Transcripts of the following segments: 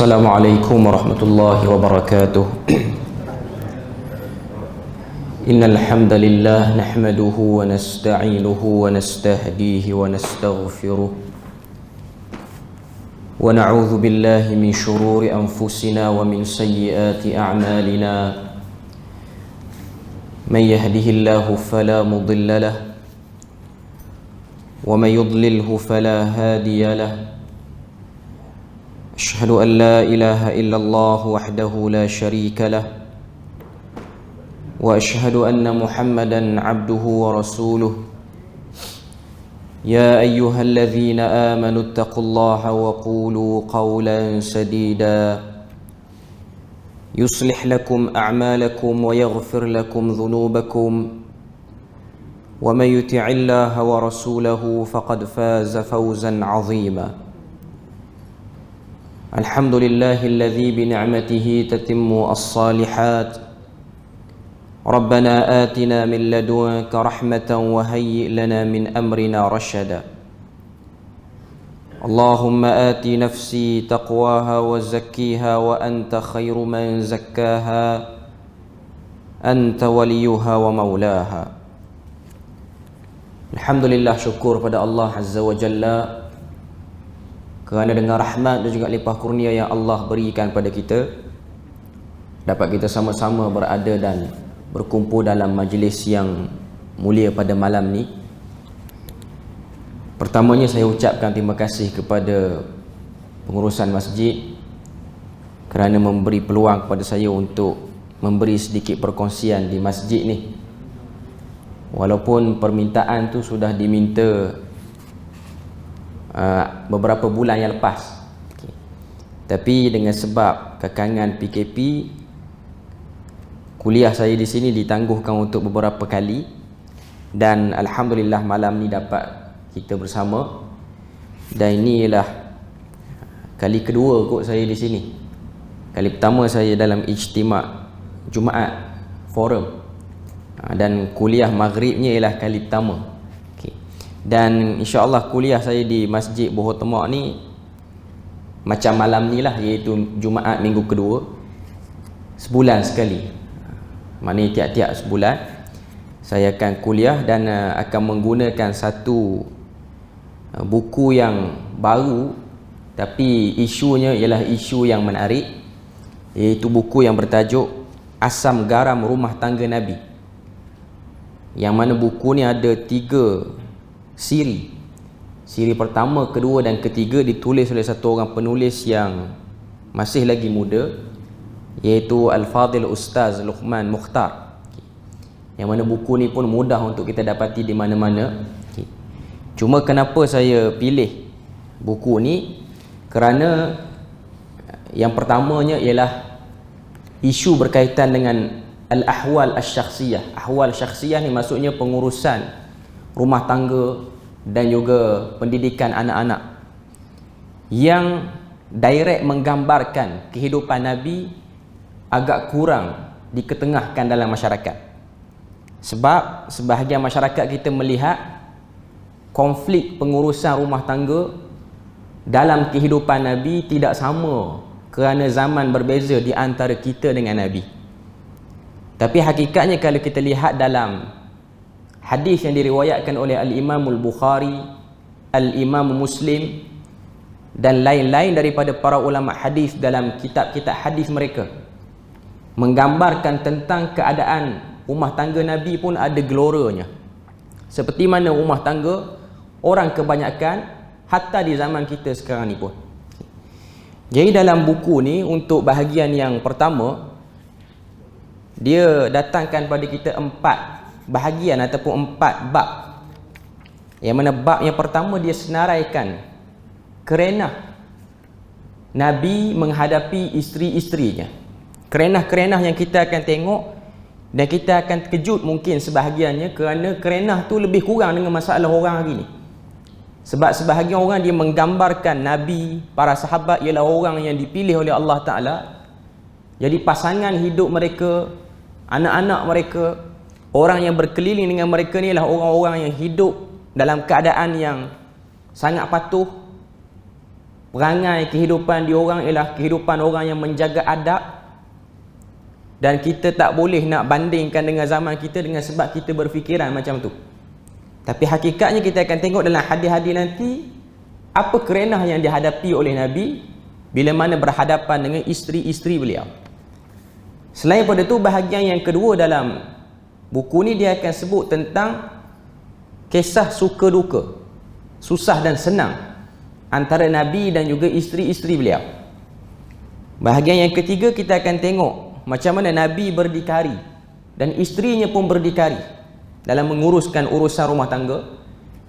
السلام عليكم ورحمة الله وبركاته. إن الحمد لله نحمده ونستعينه ونستهديه ونستغفره ونعوذ بالله من شرور أنفسنا ومن سيئات أعمالنا. من يهده الله فلا مضل له ومن يضلله فلا هادي له. أشهد أن لا إله إلا الله وحده لا شريك له وأشهد أن محمدا عبده ورسوله. يا أيها الذين آمنوا اتقوا الله وقولوا قولا سديدا يصلح لكم أعمالكم ويغفر لكم ذنوبكم ومن يطع الله ورسوله فقد فاز فوزا عظيما. الحمد لله الذي بنعمته تتم الصالحات. ربنا آتنا من لدنك رحمة وهيئ لنا من أمرنا رشدا. اللهم آت نفسي تقواها وزكيها وأنت خير من زكاها أنت وليها ومولاها. Alhamdulillah, syukur pada Allah Azza wa Jalla kerana dengan rahmat dan juga limpah kurnia yang Allah berikan pada kita, dapat kita sama-sama berada dan berkumpul dalam majlis yang mulia pada malam ni. Pertamanya saya ucapkan terima kasih kepada pengurusan masjid kerana memberi peluang kepada saya untuk memberi sedikit perkongsian di masjid ni. Walaupun permintaan tu sudah diminta beberapa bulan yang lepas, tapi dengan sebab kekangan PKP, kuliah saya di sini ditangguhkan untuk beberapa kali, dan alhamdulillah malam ni dapat kita bersama. Dan ini ialah kali kedua kot saya di sini. Kali pertama saya dalam ijtima' Jumaat forum, dan kuliah maghribnya ialah kali pertama. Dan insya-Allah kuliah saya di Masjid Boho Temak ni macam malam ni lah, iaitu Jumaat minggu kedua, sebulan sekali. Maknanya tiap-tiap sebulan saya akan kuliah dan akan menggunakan satu buku yang baru, tapi isunya ialah isu yang menarik, iaitu buku yang bertajuk Asam Garam Rumah Tangga Nabi, yang mana buku ni ada 3 siri. Siri pertama, kedua dan ketiga ditulis oleh satu orang penulis yang masih lagi muda, iaitu Al-Fadhil Ustaz Luqman Mukhtar, yang mana buku ni pun mudah untuk kita dapati di mana-mana. Cuma kenapa saya pilih buku ni, kerana yang pertamanya ialah isu berkaitan dengan Al-Ahwal Asy-Syakhsiyah. Ahwal syakhsiyah ni maksudnya pengurusan rumah tangga dan juga pendidikan anak-anak, yang direct menggambarkan kehidupan Nabi agak kurang diketengahkan dalam masyarakat. Sebab sebahagian masyarakat kita melihat konflik pengurusan rumah tangga dalam kehidupan Nabi tidak sama, kerana zaman berbeza di antara kita dengan Nabi. Tapi hakikatnya kalau kita lihat dalam hadis yang diriwayatkan oleh Al-Imam Al-Bukhari, Al-Imam Muslim dan lain-lain daripada para ulama hadis dalam kitab-kitab hadis mereka, menggambarkan tentang keadaan rumah tangga Nabi pun ada geloranya, seperti mana rumah tangga orang kebanyakan hatta di zaman kita sekarang ni pun. Jadi dalam buku ni, untuk bahagian yang pertama, dia datangkan pada kita 4 bahagian ataupun 4 bab, yang mana bab yang pertama dia senaraikan kerenah Nabi menghadapi isteri-isterinya. Kerenah-kerenah yang kita akan tengok, dan kita akan terkejut mungkin sebahagiannya, kerana kerenah tu lebih kurang dengan masalah orang hari ni. Sebab sebahagian orang dia menggambarkan Nabi, para sahabat ialah orang yang dipilih oleh Allah Ta'ala, jadi pasangan hidup mereka, anak-anak mereka, orang yang berkeliling dengan mereka ni adalah orang-orang yang hidup dalam keadaan yang sangat patuh, perangai kehidupan diorang ialah kehidupan orang yang menjaga adab, dan kita tak boleh nak bandingkan dengan zaman kita dengan sebab kita berfikiran macam tu. Tapi hakikatnya kita akan tengok dalam hadis-hadis nanti apa kerenah yang dihadapi oleh Nabi bila mana berhadapan dengan isteri-isteri beliau. Selain pada tu, bahagian yang kedua dalam buku ni dia akan sebut tentang kisah suka duka, susah dan senang antara Nabi dan juga isteri-isteri beliau. Bahagian yang ketiga kita akan tengok macam mana Nabi berdikari dan isterinya pun berdikari dalam menguruskan urusan rumah tangga.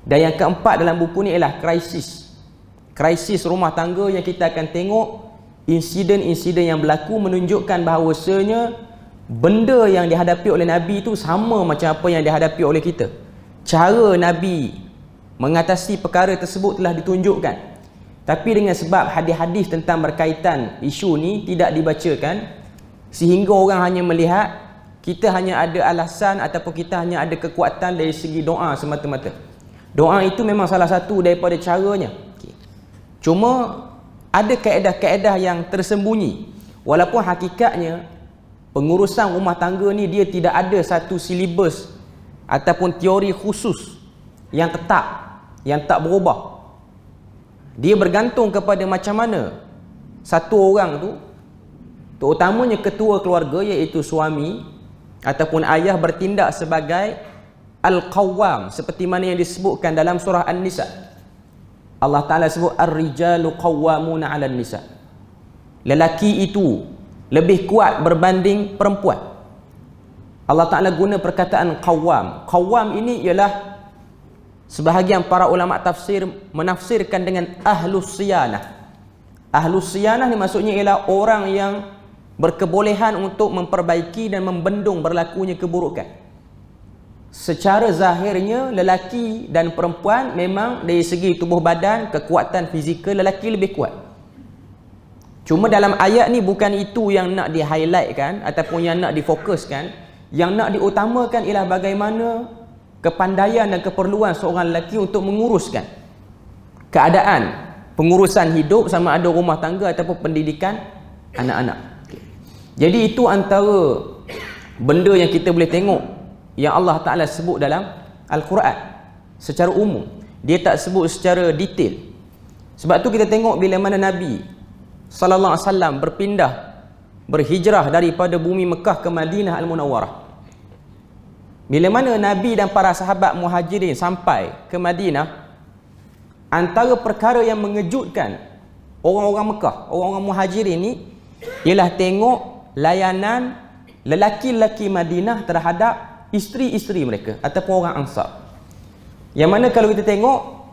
Dan yang keempat dalam buku ni ialah krisis rumah tangga, yang kita akan tengok insiden-insiden yang berlaku menunjukkan bahawasanya benda yang dihadapi oleh Nabi itu sama macam apa yang dihadapi oleh kita. Cara Nabi mengatasi perkara tersebut telah ditunjukkan, tapi dengan sebab hadis-hadis tentang berkaitan isu ni tidak dibacakan, sehingga orang hanya melihat kita hanya ada alasan ataupun kita hanya ada kekuatan dari segi doa semata-mata. Doa itu memang salah satu daripada caranya. Cuma ada kaedah-kaedah yang tersembunyi. Walaupun hakikatnya pengurusan rumah tangga ni dia tidak ada satu silibus ataupun teori khusus yang tetap, yang tak berubah. Dia bergantung kepada macam mana satu orang tu, terutamanya ketua keluarga iaitu suami ataupun ayah, bertindak sebagai al-qawwam, seperti mana yang disebutkan dalam surah An-Nisa. Allah Ta'ala sebut ar-rijalu qawwamuna 'alan nisa. Lelaki itu lebih kuat berbanding perempuan. Allah Ta'ala guna perkataan qawwam. Qawwam ini ialah sebahagian para ulama tafsir menafsirkan dengan ahlus siyanah. Ahlus siyanah ni maksudnya ialah orang yang berkebolehan untuk memperbaiki dan membendung berlakunya keburukan. Secara zahirnya lelaki dan perempuan memang dari segi tubuh badan, kekuatan fizikal lelaki lebih kuat. Cuma dalam ayat ni bukan itu yang nak di-highlightkan ataupun yang nak difokuskan. Yang nak diutamakan ialah bagaimana kepandaian dan keperluan seorang lelaki untuk menguruskan keadaan pengurusan hidup, sama ada rumah tangga ataupun pendidikan anak-anak. Jadi itu antara benda yang kita boleh tengok yang Allah Ta'ala sebut dalam Al-Quran secara umum. Dia tak sebut secara detail. Sebab tu kita tengok bila mana Nabi sallallahu alaihi wasallam berhijrah daripada bumi Mekah ke Madinah Al-Munawwarah. Bila mana Nabi dan para sahabat muhajirin sampai ke Madinah, antara perkara yang mengejutkan orang-orang Mekah, orang-orang muhajirin ni, ialah tengok layanan lelaki-lelaki Madinah terhadap isteri-isteri mereka ataupun orang Ansar. Yang mana kalau kita tengok,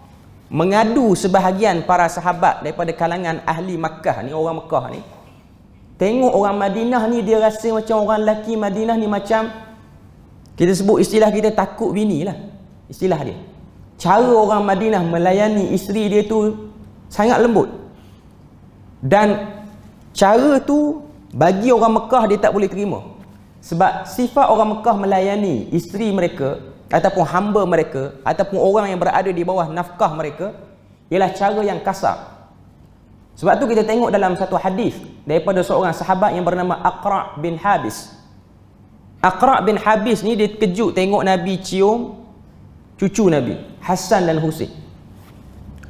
mengadu sebahagian para sahabat daripada kalangan ahli Makkah ni, orang Mekah ni, tengok orang Madinah ni, dia rasa macam orang lelaki Madinah ni macam, kita sebut istilah kita, takut bini lah istilah dia. Cara orang Madinah melayani isteri dia tu sangat lembut, dan cara tu bagi orang Mekah dia tak boleh terima. Sebab sifat orang Mekah melayani isteri mereka ataupun hamba mereka ataupun orang yang berada di bawah nafkah mereka ialah cara yang kasar. Sebab tu kita tengok dalam satu hadis daripada seorang sahabat yang bernama Aqra' bin Habis. Aqra' bin Habis ni dia terkejut tengok Nabi cium cucu Nabi, Hasan dan Husain.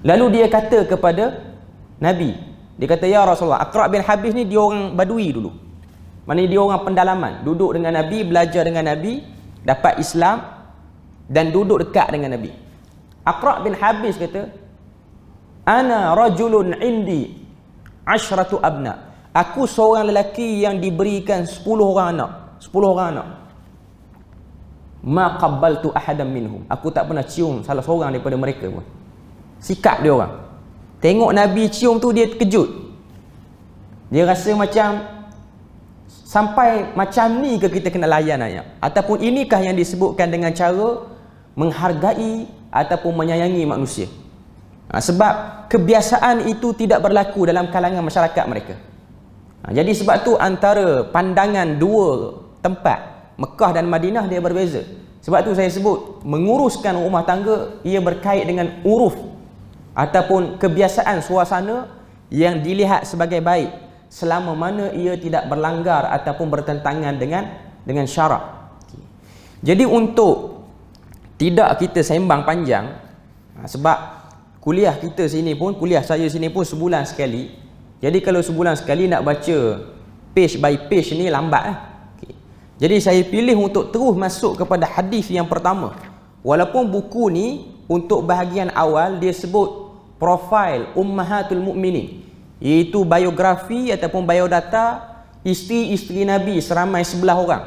Lalu dia kata kepada Nabi, dia kata, ya Rasulullah, Aqra' bin Habis ni dia orang Badui dulu. Maknanya dia orang pendalaman, duduk dengan Nabi, belajar dengan Nabi, dapat Islam dan duduk dekat dengan Nabi. Aqra' bin Habis kata, ana rajulun indi asyratu abna. Aku seorang lelaki yang diberikan 10 orang anak. 10 orang anak. Ma qabbaltu ahadan minhum. Aku tak pernah cium salah seorang daripada mereka pun. Sikap dia orang. Tengok Nabi cium tu dia terkejut. Dia rasa macam, sampai macam ni ke kita kena layan ayat? Ataupun inikah yang disebutkan dengan cara menghargai ataupun menyayangi manusia? Sebab kebiasaan itu tidak berlaku dalam kalangan masyarakat mereka. Jadi sebab tu antara pandangan dua tempat, Mekah dan Madinah, dia berbeza. Sebab tu saya sebut menguruskan rumah tangga ia berkait dengan uruf ataupun kebiasaan suasana yang dilihat sebagai baik selama mana ia tidak berlanggar ataupun bertentangan dengan syarak. Jadi untuk tidak kita sembang panjang, sebab kuliah kita sini pun, kuliah saya sini pun sebulan sekali. Jadi kalau sebulan sekali nak baca page by page ni lambat lah. Jadi saya pilih untuk terus masuk kepada hadis yang pertama. Walaupun buku ni untuk bahagian awal dia sebut profil Ummahatul Mukminin, iaitu biografi ataupun biodata isteri-isteri Nabi seramai 11 orang.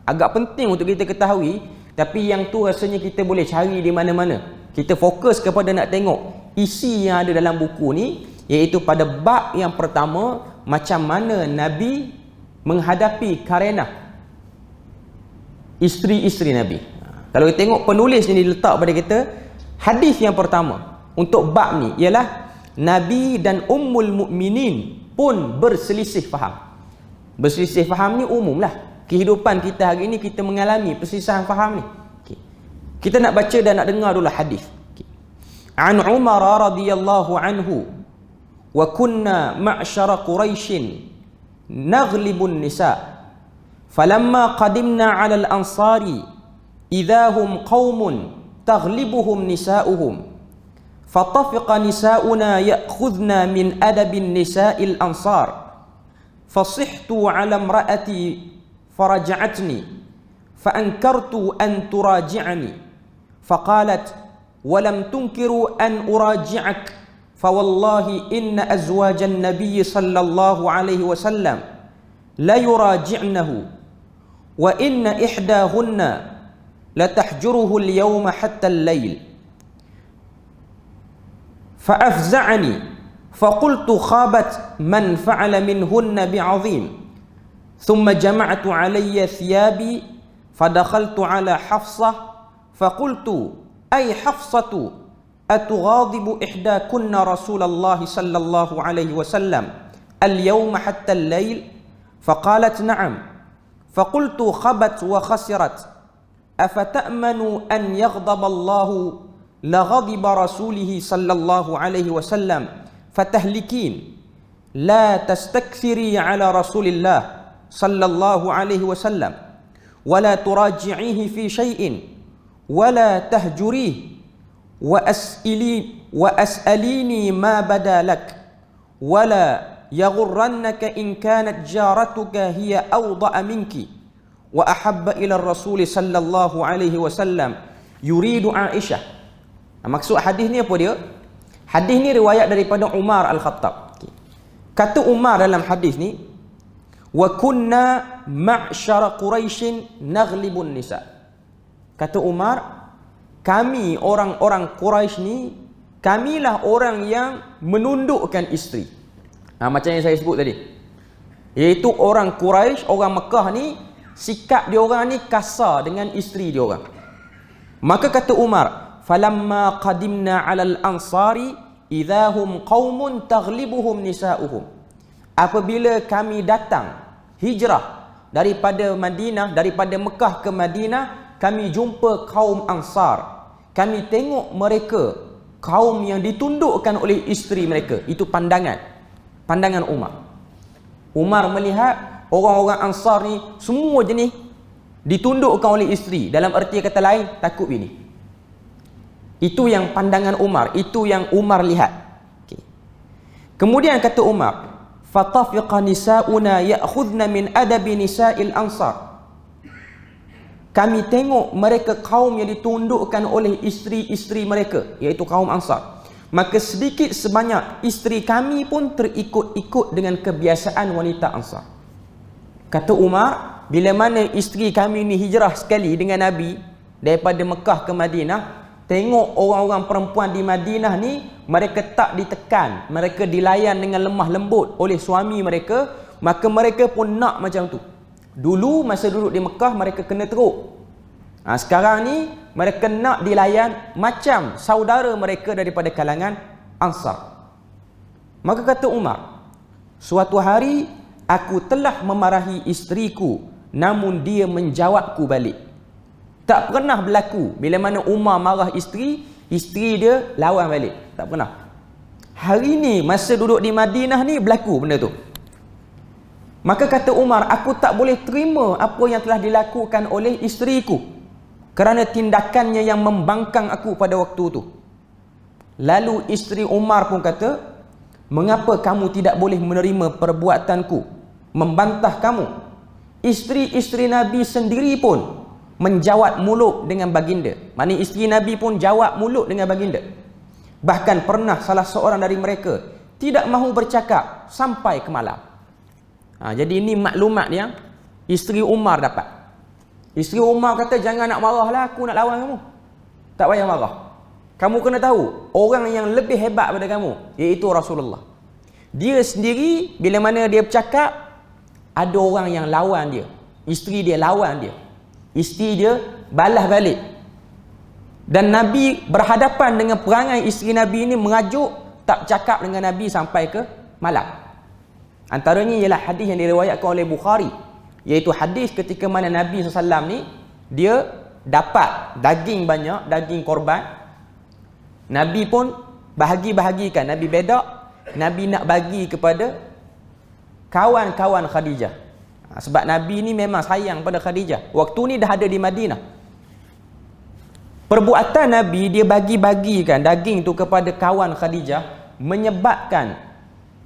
Agak penting untuk kita ketahui, tapi yang tu rasanya kita boleh cari di mana-mana. Kita fokus kepada nak tengok isi yang ada dalam buku ni, iaitu pada bab yang pertama, macam mana Nabi menghadapi Karenah, isteri-isteri Nabi. Kalau kita tengok penulis ni diletak pada kita, hadis yang pertama untuk bab ni ialah Nabi dan Ummul Mukminin pun berselisih faham. Berselisih faham ni umum lah. Kehidupan kita hari ni kita mengalami perselisihan faham ni. Kita nak baca dan nak dengar dulu hadis. An Umar radhiyallahu anhu, wa kunna ma'syara Quraisy naghlibun nisa. Falamma qadimna 'ala al-ansari idza hum qaumun taghlibuhum nisa'uhum. Fatafiqa nisa'una ya'khudna min adabin nisa'il ansar. Fasihtu 'ala imra'ati faraja'atni fa'ankartu an turaji'ani. Faqalat wa lam tunkiru an uraji'ak. Fawallahi inna azwajan nabiy sallallahu alaihi wasallam la yuraji'nahu wa inna ihdahunna la tahjuruhu al-yawma hatta al-layl. Fa'afza'ani faqultu khabat man fa'ala minhunna bi'azim. Thumma jama'tu alayya thiyabi fadakhaltu ala Hafsah faqultu ay Hafsatu atughadibu ihdakunna Rasulullah sallallahu alaihi wasallam al-yawma hatta al-layl. Faqalat na'am. Faqultu khabat wa khasirat. Afata'manu an yaghdab Allahu la ghadiba rasulihi sallallahu alaihi wasallam fatahlikin. La tastakthiri ala Rasulillah sallallahu alaihi wasallam wa la turaji'ihi fi shay'in wa la tahjurihi wa as'alini ma badalak wa la yaghurrannaka in kanat jaratuka hiya awda'a minki wa ahabba ila Rasul sallallahu alaihi wasallam yuridu Aisyah. Maksud hadis ni apa dia? Hadis ni riwayat daripada Umar Al-Khattab. Kata Umar dalam hadis ni, wa kunna ma'syara Quraisy naghlibun nisa. Kata Umar, kami orang-orang Quraisy ni, kamilah orang yang menundukkan isteri. Macam yang saya sebut tadi, iaitu orang Quraisy, orang Mekah ni, sikap dia orang ni kasar dengan isteri dia orang. Maka kata Umar, falamma qadimna 'alal ansari idahum qaumun taghlibuhum nisa'uhum. Apabila kami datang hijrah daripada Madinah, daripada Mekah ke Madinah, kami jumpa kaum Ansar. Kami tengok mereka kaum yang ditundukkan oleh isteri mereka. Itu pandangan Umar. Umar melihat orang-orang Ansar ni semua jenis ditundukkan oleh isteri. Dalam erti kata lain, takut bini. Itu yang pandangan Umar, itu yang Umar lihat. Okay. Kemudian kata Umar, fatafiqa nisa'una ya'khudna min adabi nisa'il ansar. Kami tengok mereka kaum yang ditundukkan oleh isteri-isteri mereka, iaitu kaum Ansar. Maka sedikit sebanyak isteri kami pun terikut-ikut dengan kebiasaan wanita Ansar. Kata Umar, bila mana isteri kami ni hijrah sekali dengan Nabi daripada Mekah ke Madinah, tengok orang-orang perempuan di Madinah ni, mereka tak ditekan, mereka dilayan dengan lemah lembut oleh suami mereka, maka mereka pun nak macam tu. Dulu masa duduk di Mekah mereka kena teruk. Sekarang ni mereka nak dilayan macam saudara mereka daripada kalangan Ansar. Maka kata Umar, suatu hari aku telah memarahi isteriku, namun dia menjawabku balik. Tak pernah berlaku bila mana Umar marah isteri dia lawan balik. Tak pernah. Hari ni masa duduk di Madinah ni berlaku benda tu. Maka kata Umar, aku tak boleh terima apa yang telah dilakukan oleh isteriku kerana tindakannya yang membangkang aku pada waktu tu. Lalu isteri Umar pun kata, mengapa kamu tidak boleh menerima perbuatanku, membantah kamu? Isteri-isteri Nabi sendiri pun menjawab mulut dengan baginda. Maknanya isteri Nabi pun jawab mulut dengan baginda. Bahkan pernah salah seorang dari mereka tidak mahu bercakap sampai ke malam. Jadi ini maklumat yang isteri Umar dapat. Isteri Umar kata, jangan nak marahlah, aku nak lawan kamu. Tak payah marah. Kamu kena tahu, orang yang lebih hebat pada kamu, iaitu Rasulullah. Dia sendiri, bila mana dia bercakap, ada orang yang lawan dia. Isteri dia lawan dia. Isteri dia balas balik. Dan Nabi berhadapan dengan perangai isteri Nabi ini, mengajuk, tak bercakap dengan Nabi sampai ke malam. Antaranya ialah hadis yang diriwayatkan oleh Bukhari, iaitu hadis ketika mana Nabi SAW ni dia dapat daging banyak, daging korban. Nabi pun bahagi-bahagikan, Nabi bedak, Nabi nak bagi kepada kawan-kawan Khadijah. Sebab Nabi ni memang sayang pada Khadijah. Waktu ni dah ada di Madinah. Perbuatan Nabi, dia bagi-bagikan daging tu kepada kawan Khadijah, menyebabkan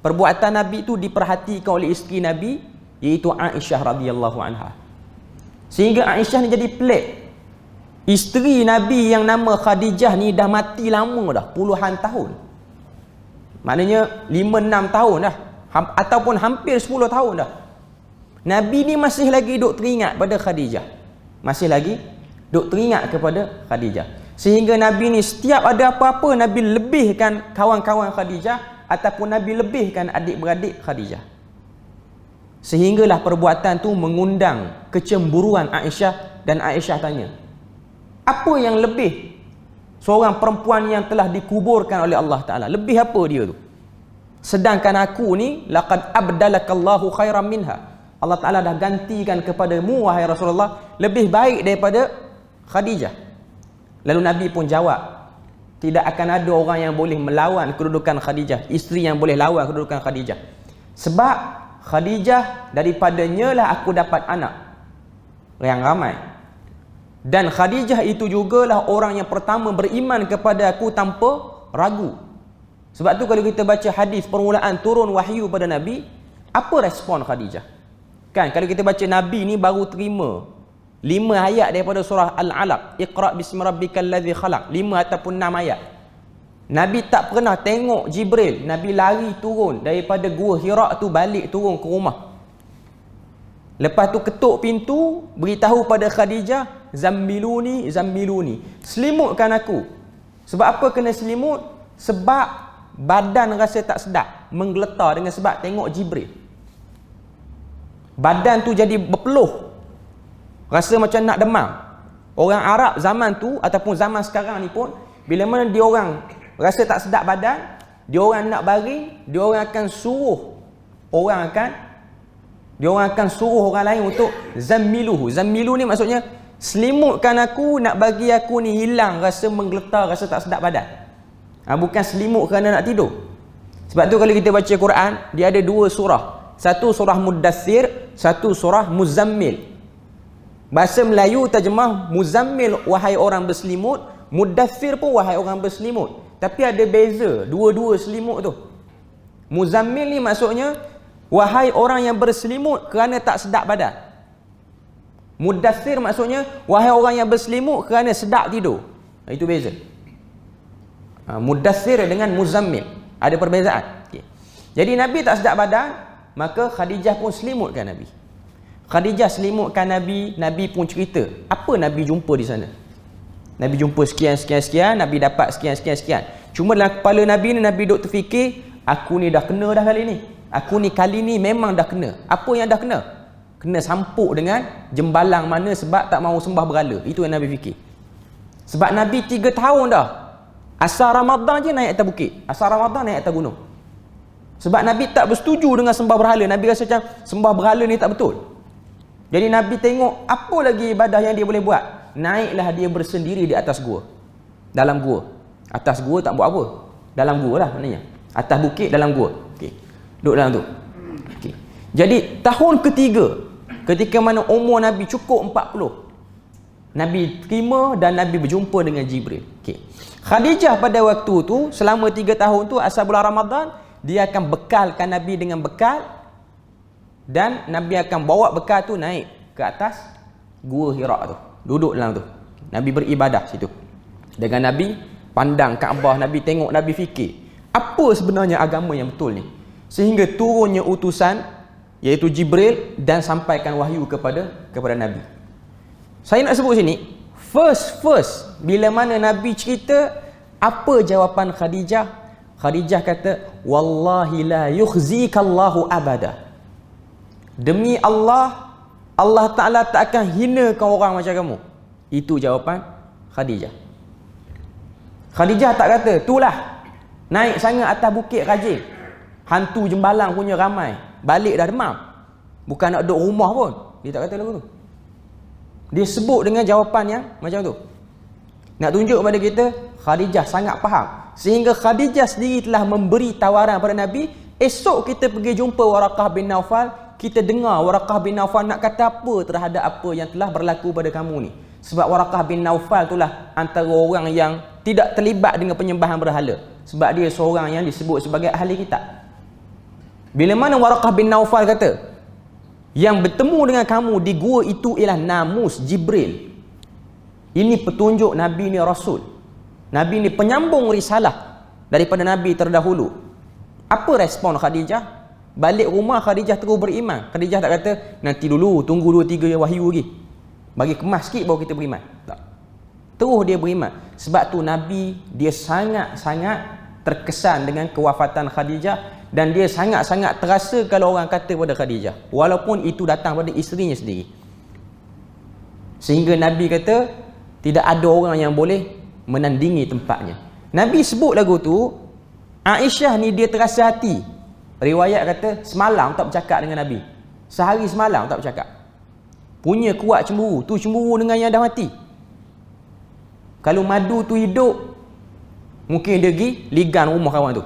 perbuatan Nabi itu diperhatikan oleh isteri Nabi, iaitu Aisyah radhiyallahu anha. Sehingga Aisyah ni jadi pelik. Isteri Nabi yang nama Khadijah ni dah mati lama dah, puluhan tahun. Maknanya 5-6 tahun dah, ataupun hampir 10 tahun dah. Nabi ni masih lagi duk teringat pada Khadijah. Masih lagi duk teringat kepada Khadijah. Sehingga Nabi ni setiap ada apa-apa, Nabi lebihkan kawan-kawan Khadijah, ataupun Nabi lebihkan adik-beradik Khadijah. Sehinggalah perbuatan tu mengundang kecemburuan Aisyah, dan Aisyah tanya, apa yang lebih seorang perempuan yang telah dikuburkan oleh Allah Ta'ala, lebih apa dia tu? Sedangkan aku ni, laqad abdalakallahu khairan minha, Allah Ta'ala dah gantikan kepadamu wahai Rasulullah lebih baik daripada Khadijah. Lalu Nabi pun jawab, tidak akan ada orang yang boleh melawan kedudukan Khadijah, isteri yang boleh lawan kedudukan Khadijah. Sebab Khadijah, daripadanya lah aku dapat anak yang ramai. Dan Khadijah itu jugalah orang yang pertama beriman kepada aku tanpa ragu. Sebab tu kalau kita baca hadis permulaan turun wahyu pada Nabi, apa respon Khadijah? Kan kalau kita baca Nabi ni baru terima 5 ayat daripada surah Al-Alaq, Iqra bismi rabbikal ladzi khalaq, 5 ataupun 6 ayat. Nabi tak pernah tengok Jibril. Nabi lari turun daripada gua Hira tu, balik turun ke rumah. Lepas tu ketuk pintu, beritahu pada Khadijah, zammiluni, zammiluni, selimutkan aku. Sebab apa kena selimut? Sebab badan rasa tak sedap, menggeletar dengan sebab tengok Jibril. Badan tu jadi berpeluh, rasa macam nak demam. Orang Arab zaman tu ataupun zaman sekarang ni pun, bila mana dia orang rasa tak sedap badan, dia orang nak baring, dia orang akan suruh orang lain untuk zammiluhu. Zammilu ni maksudnya selimutkan aku, nak bagi aku ni hilang rasa menggeletar, rasa tak sedap badan. Bukan selimut kerana nak tidur. Sebab tu kalau kita baca Quran, dia ada 2 surah. Satu surah Muddathir, satu surah Muzammil. Bahasa Melayu terjemah Muzammil, wahai orang berselimut, Muddathir pun wahai orang berselimut. Tapi ada beza dua-dua selimut tu. Muzammil ni maksudnya wahai orang yang berselimut kerana tak sedap badan. Muddathir maksudnya wahai orang yang berselimut kerana sedap tidur. Itu beza. Muddathir dengan Muzammil ada perbezaan. Okay. Jadi Nabi tak sedap badan, maka Khadijah pun selimutkan Nabi. Khadijah selimutkan Nabi. Nabi pun cerita apa Nabi jumpa di sana. Nabi jumpa sekian, Nabi dapat sekian. Cuma dalam kepala Nabi ni, Nabi duk terfikir, aku ni dah kena dah kali ni. Aku ni kali ni memang dah kena. Apa yang dah kena? Kena sampuk dengan jembalang mana sebab tak mahu sembah berhala. Itu yang Nabi fikir. Sebab Nabi 3 tahun dah, asar Ramadan je naik atas bukit, asar Ramadan naik atas gunung. Sebab Nabi tak bersetuju dengan sembah berhala. Nabi rasa macam sembah berhala ni tak betul. Jadi Nabi tengok apa lagi ibadah yang dia boleh buat. Naiklah dia bersendiri di atas gua. Dalam gua. Atas gua tak buat apa. Dalam gua lah maknanya. Atas bukit dalam gua. Okey. Duduk dalam tu. Okey. Jadi tahun ketiga ketika mana umur Nabi cukup 40, Nabi terima dan Nabi berjumpa dengan Jibril. Okey. Khadijah pada waktu tu selama 3 tahun tu asal bulan Ramadan dia akan bekalkan Nabi dengan bekal dan Nabi akan bawa bekal tu naik ke atas gua Hira tu. Duduk dalam tu. Nabi beribadah situ. Dengan Nabi pandang Kaabah, Nabi tengok, Nabi fikir, apa sebenarnya agama yang betul ni? Sehingga turunnya utusan iaitu Jibril dan sampaikan wahyu kepada Nabi. Saya nak sebut sini, first bila mana Nabi cerita, apa jawapan Khadijah? Khadijah kata, wallahi la yukhzikallahu abada. Demi Allah, Allah Ta'ala tak akan hinakan orang macam kamu. Itu jawapan Khadijah. Khadijah tak kata, itulah naik sangat atas bukit rajin, hantu jembalang punya ramai, balik dah demam, bukan nak duduk rumah pun. Dia tak kata lagu tu. Dia sebut dengan jawapan yang macam tu. Nak tunjuk kepada kita Khadijah sangat faham, sehingga Khadijah sendiri telah memberi tawaran pada Nabi, esok kita pergi jumpa Waraqah bin Naufal, kita dengar Waraqah bin Naufal nak kata apa terhadap apa yang telah berlaku pada kamu ni. Sebab Waraqah bin Naufal itulah antara orang yang tidak terlibat dengan penyembahan berhala, sebab dia seorang yang disebut sebagai ahli kitab. Bila mana Waraqah bin Naufal kata, yang bertemu dengan kamu di gua itu ialah namus Jibril. Ini petunjuk Nabi ni Rasul. Nabi ni penyambung risalah daripada Nabi terdahulu. Apa respon Khadijah? Balik rumah Khadijah terus beriman. Khadijah tak kata, nanti dulu, tunggu 2-3 wahyu lagi, bagi kemas sikit baru kita beriman. Tak. Terus dia beriman. Sebab tu Nabi dia sangat-sangat terkesan dengan kewafatan Khadijah, dan dia sangat-sangat terasa kalau orang kata pada Khadijah, walaupun itu datang pada isterinya sendiri. Sehingga Nabi kata tidak ada orang yang boleh menandingi tempatnya. Nabi sebut lagu tu, Aisyah ni dia terasa hati. Riwayat kata semalam tak bercakap dengan Nabi, sehari semalam tak bercakap. Punya kuat cemburu. Tu cemburu dengan yang dah mati. Kalau madu tu hidup, mungkin dia pergi ligan rumah kawan tu.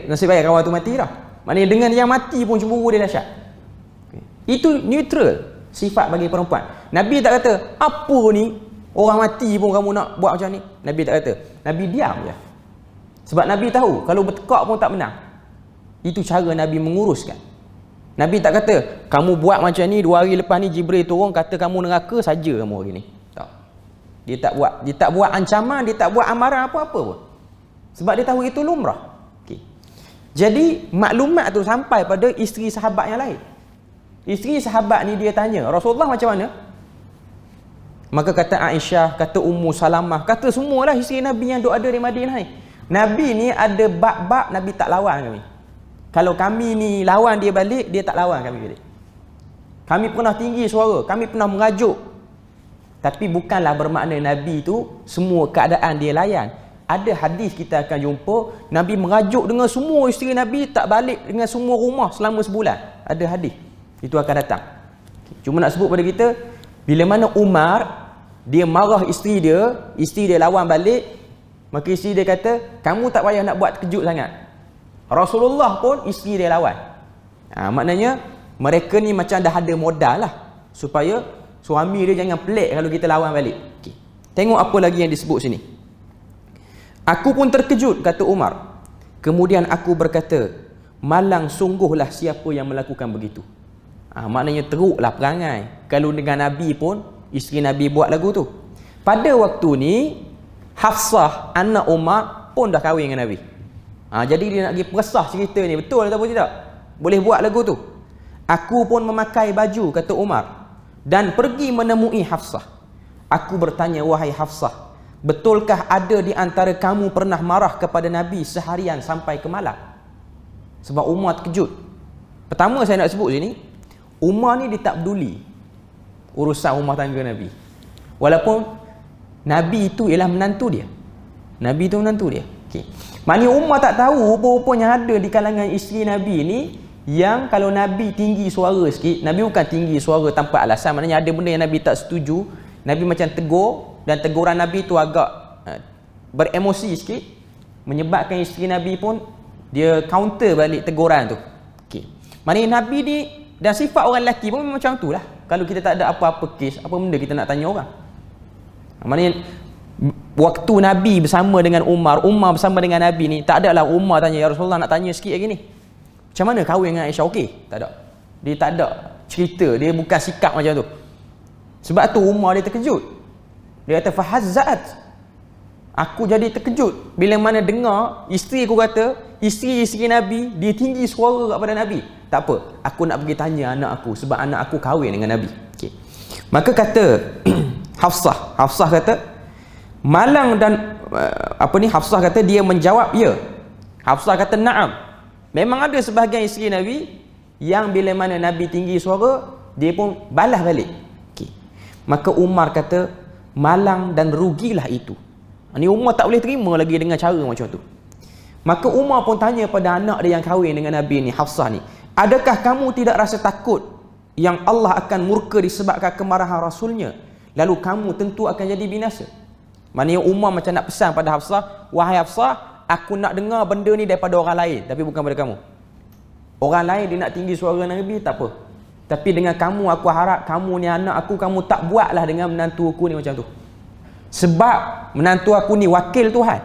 Nasib baik kawan tu mati dah. Maknanya dengan yang mati pun cemburu dia dahsyat. Itu neutral sifat bagi perempuan. Nabi tak kata, apa ni, orang mati pun kamu nak buat macam ni. Nabi tak kata. Nabi diam je. Sebab Nabi tahu kalau bertekak pun tak menang. Itu cara Nabi menguruskan. Nabi tak kata, kamu buat macam ni, 2 hari lepas ni Jibril turun kata kamu neraka saja kamu hari ni. Tak. Dia tak buat ancaman, dia tak buat amaran apa-apa pun. Sebab dia tahu itu lumrah. Okay. Jadi maklumat tu sampai pada isteri sahabat yang lain. Isteri sahabat ni dia tanya, Rasulullah macam mana? Maka kata Aisyah, kata Ummu Salamah, kata semualah isteri Nabi yang duk ada di Madinah ni. Nabi ni ada bab-bab Nabi tak lawan kami. Kalau kami ni lawan dia balik, dia tak lawan kami balik. Kami pernah tinggi suara, kami pernah mengajuk. Tapi bukanlah bermakna Nabi tu semua keadaan dia layan. Ada hadis kita akan jumpa, Nabi mengajuk dengan semua isteri Nabi, tak balik dengan semua rumah selama sebulan. Ada hadis. Itu akan datang. Cuma nak sebut pada kita, bila mana Umar, dia marah isteri dia lawan balik, maka isteri dia kata, kamu tak payah nak buat terkejut sangat. Rasulullah pun isteri dia lawan. Maknanya mereka ni macam dah ada modal lah, supaya suami dia jangan pelik kalau kita lawan balik. Okay. Tengok apa lagi yang disebut sini. Aku pun terkejut, kata Umar. Kemudian aku berkata, malang sungguhlah siapa yang melakukan begitu. Maknanya teruklah perangai. Kalau dengan Nabi pun, isteri Nabi buat lagu tu. Pada waktu ni, Hafsah anak Umar pun dah kahwin dengan Nabi. Jadi dia nak pergi peresah cerita ni, betul atau tidak? Boleh buat lagu tu. Aku pun memakai baju, kata Umar, dan pergi menemui Hafsah. Aku bertanya, wahai Hafsah, betulkah ada di antara kamu pernah marah kepada Nabi seharian sampai ke malam? Sebab Umar terkejut. Pertama saya nak sebut sini, Umar ni dia tak peduli urusan rumah tangga Nabi. Walaupun Nabi itu ialah menantu dia. Nabi itu menantu dia. Okay. Maknanya Umar tak tahu rupa-rupanya ada di kalangan isteri Nabi ni yang kalau Nabi tinggi suara sikit, Nabi bukan tinggi suara tanpa alasan, maknanya ada benda yang Nabi tak setuju, Nabi macam tegur, dan teguran Nabi tu agak beremosi sikit, menyebabkan isteri Nabi pun dia counter balik teguran tu. Okey. Maknanya Nabi ni dan sifat orang lelaki pun macam tu lah. Kalau kita tak ada apa-apa kes, apa benda kita nak tanya orang. Maknanya waktu Nabi bersama dengan Umar bersama dengan Nabi ni, tak adalah Umar tanya, ya Rasulullah nak tanya sikit lagi ni, macam mana kahwin dengan Aisyah, okey? Tak ada. Dia tak ada cerita, dia bukan sikap macam tu. Sebab tu Umar dia terkejut. Dia kata fahazzat. Aku jadi terkejut bila mana dengar isteri aku kata, isteri Nabi dia tinggi suara kepada Nabi. Tak apa, aku nak pergi tanya anak aku sebab anak aku kahwin dengan Nabi. Okey. Maka kata Hafsah kata malang dan Hafsah kata dia menjawab ya. Hafsah kata na'am. Memang ada sebahagian isteri Nabi yang bila mana Nabi tinggi suara, dia pun balas balik. Okey. Maka Umar kata malang dan rugilah itu. Ini Umar tak boleh terima lagi dengan cara macam tu. Maka Umar pun tanya pada anak dia yang kahwin dengan Nabi ni, Hafsah ni, adakah kamu tidak rasa takut yang Allah akan murka disebabkan kemarahan Rasulnya, lalu kamu tentu akan jadi binasa? Maknanya Umar macam nak pesan pada Hafsah, wahai Hafsah, aku nak dengar benda ni daripada orang lain, tapi bukan pada kamu. Orang lain dia nak tinggi suara Nabi, tak apa. Tapi dengan kamu, aku harap kamu ni anak aku, kamu tak buatlah dengan menantu aku ni macam tu. Sebab menantu aku ni wakil Tuhan.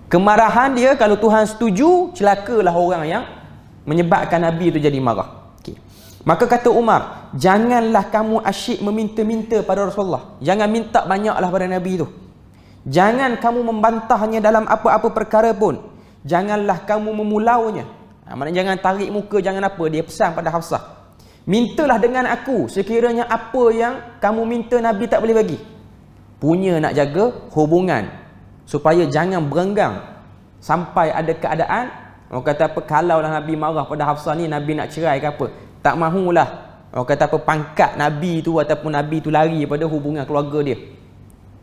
Kemarahan dia, kalau Tuhan setuju, celakalah orang yang menyebabkan Nabi itu jadi marah. Okay. Maka kata Umar, janganlah kamu asyik meminta-minta pada Rasulullah. Jangan minta banyaklah pada Nabi itu. Jangan kamu membantahnya dalam apa-apa perkara pun. Janganlah kamu memulaunya. Maknanya jangan tarik muka, jangan apa. Dia pesan pada Hafsah, mintalah dengan aku sekiranya apa yang kamu minta Nabi tak boleh bagi. Punya nak jaga hubungan supaya jangan berenggang sampai ada keadaan orang kata apa, kalau lah Nabi marah pada Hafsah ni, Nabi nak cerai ke apa, tak mahulah orang kata apa, pangkat Nabi tu ataupun Nabi tu lari pada hubungan keluarga dia.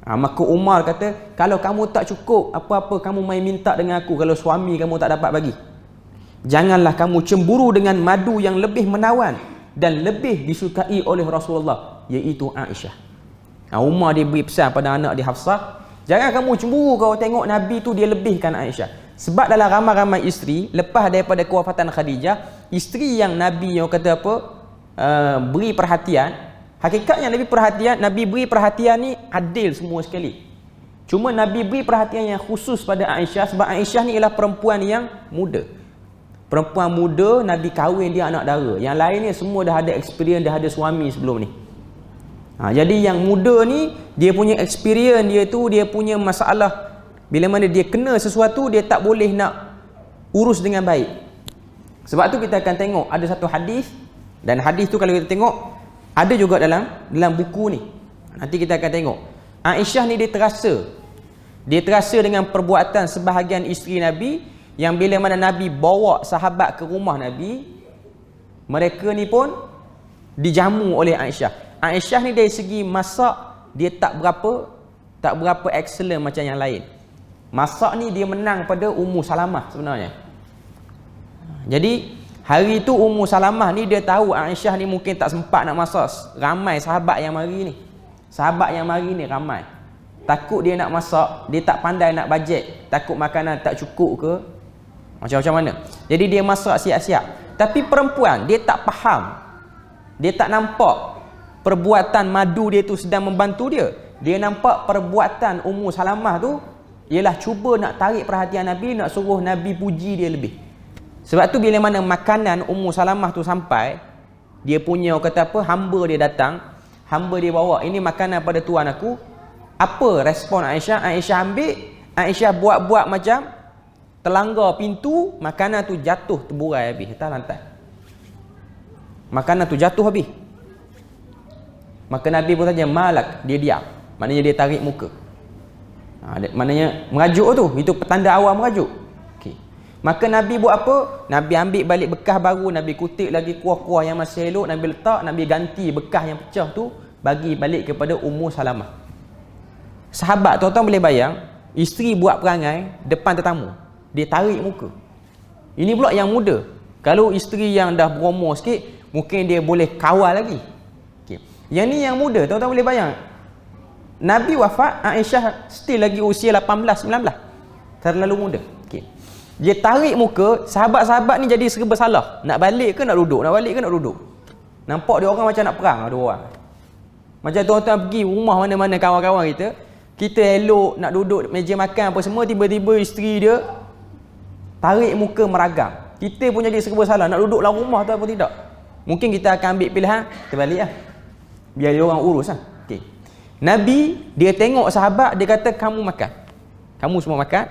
Maka Umar kata, kalau kamu tak cukup apa-apa, kamu main minta dengan aku kalau suami kamu tak dapat bagi. Janganlah kamu cemburu dengan madu yang lebih menawan dan lebih disukai oleh Rasulullah, iaitu Aisyah. Umar dia beri pesan pada anak dia Hafsah, jangan kamu cemburu kalau tengok Nabi tu dia lebihkan Aisyah. Sebab dalam ramai-ramai isteri lepas daripada kewafatan Khadijah, isteri yang Nabi yang kata apa, beri perhatian, hakikatnya Nabi beri perhatian ni adil semua sekali. Cuma Nabi beri perhatian yang khusus pada Aisyah sebab Aisyah ni ialah perempuan yang muda. Perempuan muda, Nabi kahwin dia anak dara. Yang lain ni semua dah ada experience, dah ada suami sebelum ni. Jadi yang muda ni, dia punya experience dia tu, dia punya masalah, bila mana dia kena sesuatu, dia tak boleh nak urus dengan baik. Sebab tu kita akan tengok ada satu hadis, dan hadis tu kalau kita tengok ada juga dalam buku ni. Nanti kita akan tengok Aisyah ni dia terasa dengan perbuatan sebahagian isteri Nabi, yang bila mana Nabi bawa sahabat ke rumah Nabi, mereka ni pun dijamu oleh Aisyah. Aisyah ni dari segi masak dia tak berapa excellent macam yang lain. Masak ni dia menang pada Ummu Salamah sebenarnya. Jadi hari tu Ummu Salamah ni dia tahu Aisyah ni mungkin tak sempat nak masak. Ramai sahabat yang mari ni ramai. Takut dia nak masak, dia tak pandai nak bajet, takut makanan tak cukup ke macam mana. Jadi dia masak siap-siap. Tapi perempuan dia tak faham, dia tak nampak perbuatan madu dia tu sedang membantu dia. Dia nampak perbuatan Ummu Salamah tu ialah cuba nak tarik perhatian Nabi, nak suruh Nabi puji dia lebih. Sebab tu bila mana makanan Ummu Salamah tu sampai, dia punya orang kata apa, hamba dia datang, hamba dia bawa ini makanan pada tuan aku. Apa respon Aisyah? Aisyah ambil, Aisyah buat-buat macam terlanggar pintu, makanan tu jatuh terburai habis atas lantai. Makanan tu jatuh habis. Maka Nabi pun tanya, malak? Dia diam. Maknanya dia tarik muka. Maknanya merajuk tu. Itu petanda awal merajuk. Okay. Maka Nabi buat apa? Nabi ambil balik bekas baru. Nabi kutip lagi kuah-kuah yang masih elok. Nabi letak. Nabi ganti bekas yang pecah tu. Bagi balik kepada Ummu Salamah. Sahabat tuan-tuan boleh bayang. Isteri buat perangai depan tetamu. Dia tarik muka. Ini pula yang muda. Kalau isteri yang dah berumur sikit, mungkin dia boleh kawal lagi. Yang ni yang muda, tuan-tuan boleh bayang. Nabi wafat, Aisyah still lagi usia 18-19. Terlalu muda. Okey. Dia tarik muka, sahabat-sahabat ni jadi serba salah. Nak balik ke nak duduk? Nak balik ke nak duduk? Nampak dia orang macam nak perang ada orang. Macam tuan-tuan pergi rumah mana-mana kawan-kawan kita, kita elok nak duduk meja makan apa semua, tiba-tiba isteri dia tarik muka meragam. Kita pun jadi serba salah, nak duduk dalam rumah tu apa tidak. Mungkin kita akan ambil pilihan, kita balik lah. Biar dia orang urus lah. Okay. Nabi, dia tengok sahabat, dia kata kamu makan. Kamu semua makan.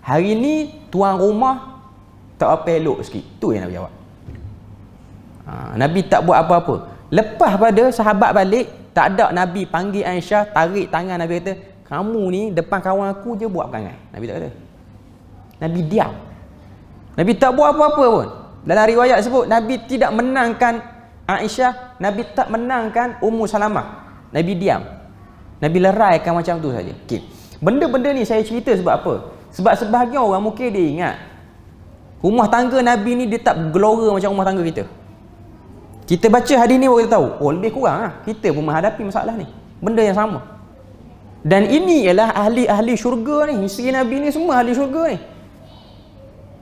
Hari ni tuan rumah tak apa elok sikit. Tu yang Nabi jawab. Nabi tak buat apa-apa. Lepas pada sahabat balik, tak ada Nabi panggil Aisyah, tarik tangan Nabi kata, kamu ni depan kawan aku je buat perangai. Nabi tak kata. Nabi diam. Nabi tak buat apa-apa pun. Dalam riwayat sebut, Nabi tidak menangkan Aisyah, Nabi tak menangkan Ummu Salamah. Nabi diam. Nabi leraikan macam tu saja. Okay. Benda-benda ni saya cerita sebab apa? Sebab sebahagian orang mungkin dia ingat rumah tangga Nabi ni dia tak gelora macam rumah tangga kita. Kita baca hadis ni baru kita tahu, oh lebih kurang lah. Kita pun menghadapi masalah ni. Benda yang sama. Dan ini ialah ahli-ahli syurga ni. Isteri Nabi ni semua ahli syurga ni.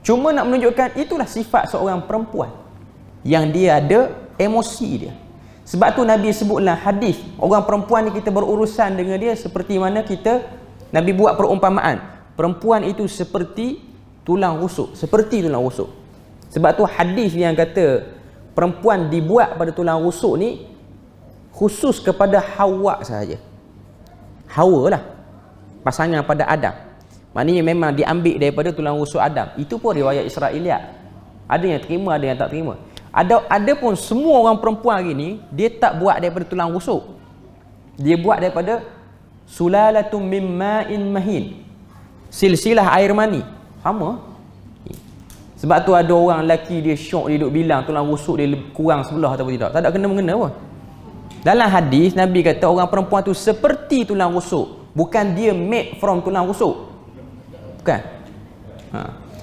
Cuma nak menunjukkan itulah sifat seorang perempuan. Yang dia ada emosi dia. Sebab tu Nabi sebutlah hadis, orang perempuan ni kita berurusan dengan dia seperti mana kita, Nabi buat perumpamaan. Perempuan itu seperti tulang rusuk. Seperti tulang rusuk. Sebab tu hadis yang kata perempuan dibuat pada tulang rusuk ni khusus kepada Hawa sahaja. Hawa lah, pasangan pada Adam. Maknanya memang diambil daripada tulang rusuk Adam. Itu pun riwayat Israiliyat. Ada yang terima, ada yang tak terima. Ada pun semua orang perempuan hari ni dia tak buat daripada tulang rusuk. Dia buat daripada sulalatum min ma'in mahin. Silsilah air mani. Sama. Sebab tu ada orang lelaki dia syok, dia duduk bilang tulang rusuk dia kurang sebelah atau tidak. Tak ada kena-mengena pun. Dalam hadis Nabi kata orang perempuan tu seperti tulang rusuk. Bukan dia made from tulang rusuk. Bukan.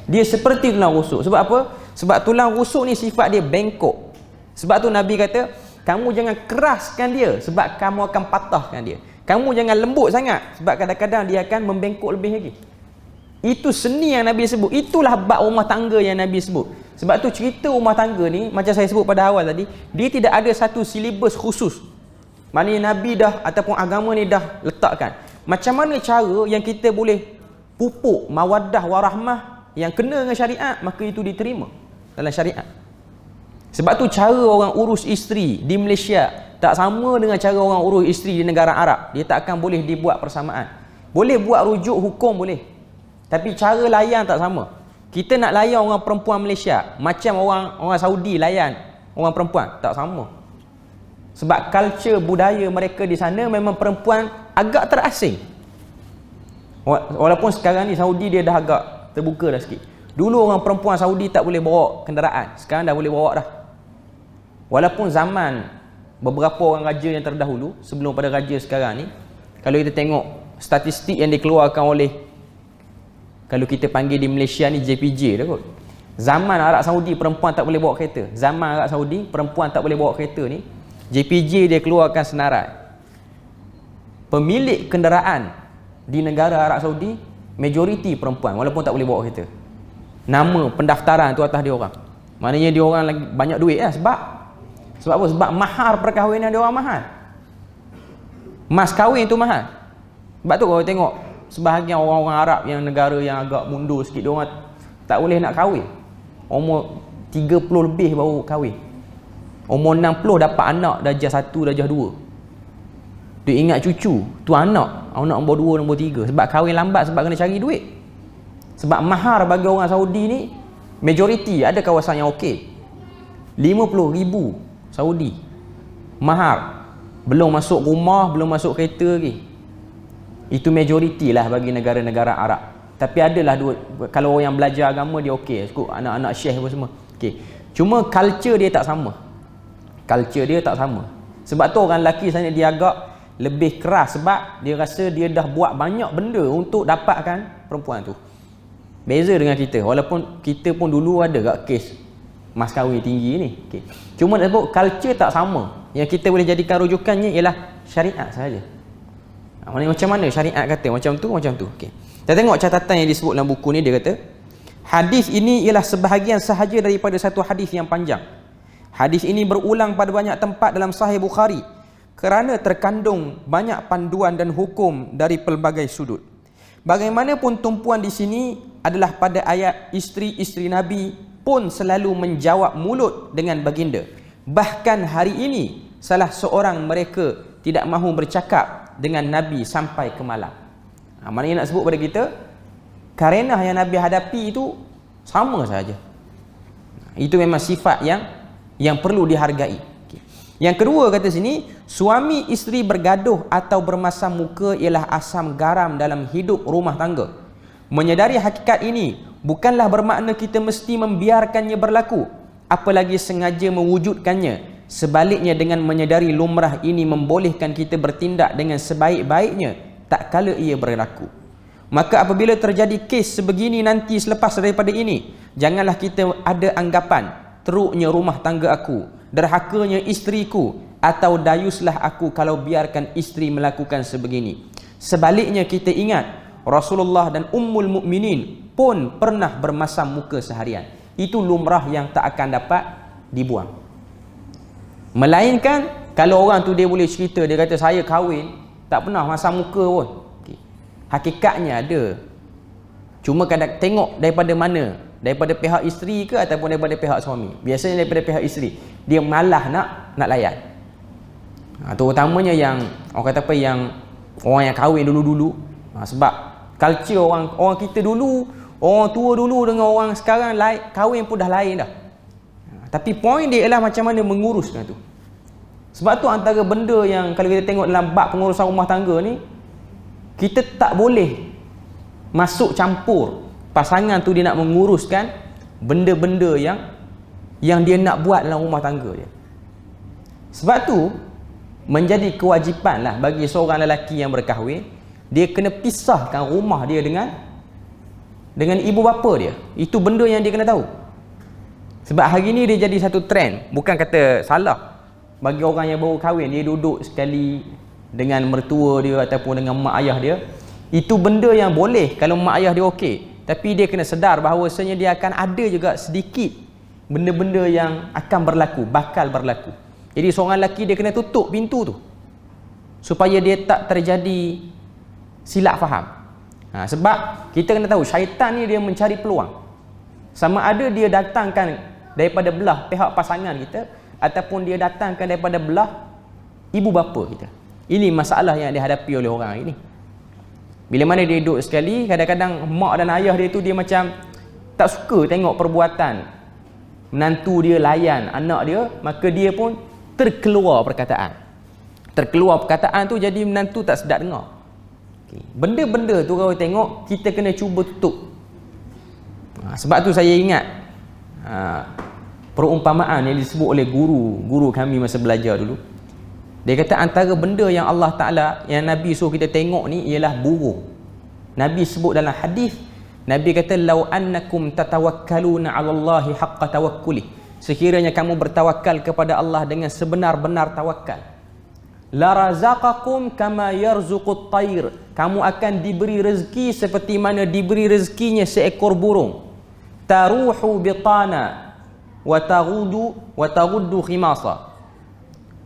Dia seperti tulang rusuk. Sebab apa? Sebab tulang rusuk ni sifat dia bengkok. Sebab tu Nabi kata kamu jangan keraskan dia sebab kamu akan patahkan dia. Kamu jangan lembut sangat sebab kadang-kadang dia akan membengkok lebih lagi. Itu seni yang Nabi sebut. Itulah bab rumah tangga yang Nabi sebut. Sebab tu cerita rumah tangga ni, macam saya sebut pada awal tadi, dia tidak ada satu silibus khusus. Maknanya Nabi dah, ataupun agama ni dah letakkan macam mana cara yang kita boleh pupuk mawaddah warahmah yang kena dengan syariat, maka itu diterima dalam syariat. Sebab tu cara orang urus isteri di Malaysia tak sama dengan cara orang urus isteri di negara Arab. Dia tak akan boleh dibuat persamaan. Boleh buat rujuk hukum boleh, tapi cara layan tak sama. Kita nak layan orang perempuan Malaysia macam orang Saudi layan orang perempuan, tak sama. Sebab culture budaya mereka di sana memang perempuan agak terasing. Walaupun sekarang ni Saudi dia dah agak terbuka dah sikit. Dulu orang perempuan Saudi tak boleh bawa kenderaan, sekarang dah boleh bawa dah. Walaupun zaman beberapa orang raja yang terdahulu sebelum pada raja sekarang ni, kalau kita tengok statistik yang dikeluarkan oleh, kalau kita panggil di Malaysia ni JPJ dah kot. Zaman Arab Saudi perempuan tak boleh bawa kereta. Zaman Arab Saudi perempuan tak boleh bawa kereta ni, JPJ dia keluarkan senarai. Pemilik kenderaan di negara Arab Saudi majoriti perempuan walaupun tak boleh bawa kereta. Nama pendaftaran tu atas dia orang. Maknanya dia orang lagi banyak duit lah. Sebab apa? Sebab mahar perkahwinan dia orang mahal. Mas kahwin tu mahal. Sebab tu kalau tengok sebahagian orang-orang Arab yang negara yang agak mundur sikit, dia orang tak boleh nak kahwin. Umur 30 lebih baru kahwin. Umur 60 dapat anak darjah 1, darjah 2. Dia ingat cucu, tu anak nombor 2, nombor 3. Sebab kahwin lambat sebab kena cari duit. Sebab mahar bagi orang Saudi ni majoriti, ada kawasan yang okey. 50,000 Saudi mahar. Belum masuk rumah, belum masuk kereta lagi. Itu majoriti lah bagi negara-negara Arab. Tapi adalah kalau orang yang belajar agama dia okey, cukup anak-anak syekh apa semua. Okey. Cuma culture dia tak sama. Culture dia tak sama. Sebab tu orang lelaki sana dia agak lebih keras sebab dia rasa dia dah buat banyak benda untuk dapatkan perempuan tu. Beza dengan kita. Walaupun kita pun dulu ada kat kes mas kahwin tinggi ni. Okay. Cuma nak sebut culture tak sama. Yang kita boleh jadikan rujukannya ialah syariat sahaja. Macam mana syariat kata macam tu, macam tu. Okey. Kita tengok catatan yang disebut dalam buku ni, dia kata hadis ini ialah sebahagian sahaja daripada satu hadis yang panjang. Hadis ini berulang pada banyak tempat dalam Sahih Bukhari kerana terkandung banyak panduan dan hukum dari pelbagai sudut. Bagaimanapun tumpuan di sini adalah pada ayat isteri-isteri Nabi pun selalu menjawab mulut dengan baginda. Bahkan hari ini salah seorang mereka tidak mahu bercakap dengan Nabi sampai ke malam. Maknanya nak sebut pada kita, karenah yang Nabi hadapi itu sama saja. Itu memang sifat yang perlu dihargai. Yang kedua kata sini, suami isteri bergaduh atau bermasam muka ialah asam garam dalam hidup rumah tangga. Menyedari hakikat ini bukanlah bermakna kita mesti membiarkannya berlaku, apalagi sengaja mewujudkannya. Sebaliknya, dengan menyedari lumrah ini membolehkan kita bertindak dengan sebaik-baiknya tak kala ia berlaku. Maka apabila terjadi kes sebegini nanti selepas daripada ini, janganlah kita ada anggapan teruknya rumah tangga aku, derhakanya isteriku, atau dayuslah aku kalau biarkan isteri melakukan sebegini. Sebaliknya, kita ingat Rasulullah dan Ummul Mukminin pun pernah bermasam muka seharian. Itu lumrah yang tak akan dapat dibuang. Melainkan kalau orang tu dia boleh cerita, dia kata saya kahwin tak pernah masam muka pun. Okay. Hakikatnya ada. Cuma kadang tengok daripada mana, daripada pihak isteri ke ataupun daripada pihak suami. Biasanya daripada pihak isteri, dia malah nak layan. Terutamanya yang orang kata apa, yang orang yang kahwin dulu-dulu. Sebab culture orang kita dulu, orang tua dulu dengan orang sekarang kahwin pun dah lain dah. Tapi poin dia ialah macam mana menguruskan tu. Sebab tu antara benda yang kalau kita tengok dalam bab pengurusan rumah tangga ni, kita tak boleh masuk campur pasangan tu dia nak menguruskan benda-benda yang dia nak buat dalam rumah tangga dia. Sebab tu menjadi kewajipan lah bagi seorang lelaki yang berkahwin, dia kena pisahkan rumah dia dengan ibu bapa dia. Itu benda yang dia kena tahu. Sebab hari ni dia jadi satu trend, bukan kata salah bagi orang yang baru kahwin, dia duduk sekali dengan mertua dia ataupun dengan mak ayah dia. Itu benda yang boleh kalau mak ayah dia okey, tapi dia kena sedar bahawasanya dia akan ada juga sedikit benda-benda yang akan berlaku, bakal berlaku. Jadi seorang lelaki dia kena tutup pintu tu supaya dia tak terjadi silap faham. Sebab kita kena tahu syaitan ni dia mencari peluang. Sama ada dia datangkan daripada belah pihak pasangan kita ataupun dia datangkan daripada belah ibu bapa kita. Ini masalah yang dihadapi oleh orang hari ni. Bila mana dia duduk sekali, kadang-kadang mak dan ayah dia tu dia macam tak suka tengok perbuatan menantu dia layan anak dia, maka dia pun terkeluar perkataan. Terkeluar perkataan tu jadi menantu tak sedap dengar. Benda-benda tu kalau tengok, kita kena cuba tutup. Sebab tu saya ingat perumpamaan yang disebut oleh guru kami masa belajar dulu. Dia kata antara benda yang Allah Ta'ala, yang Nabi suruh kita tengok ni ialah burung. Nabi sebut dalam hadis, Nabi kata lau annakum tatawakkaluna 'ala Allahi haqqa tawakkuli, sekiranya kamu bertawakal kepada Allah dengan sebenar-benar tawakal, la razaqakum kama yarzuqut tayr, kamu akan diberi rezeki seperti mana diberi rezekinya seekor burung. Taruhu bitana wa taghuddu khimasa.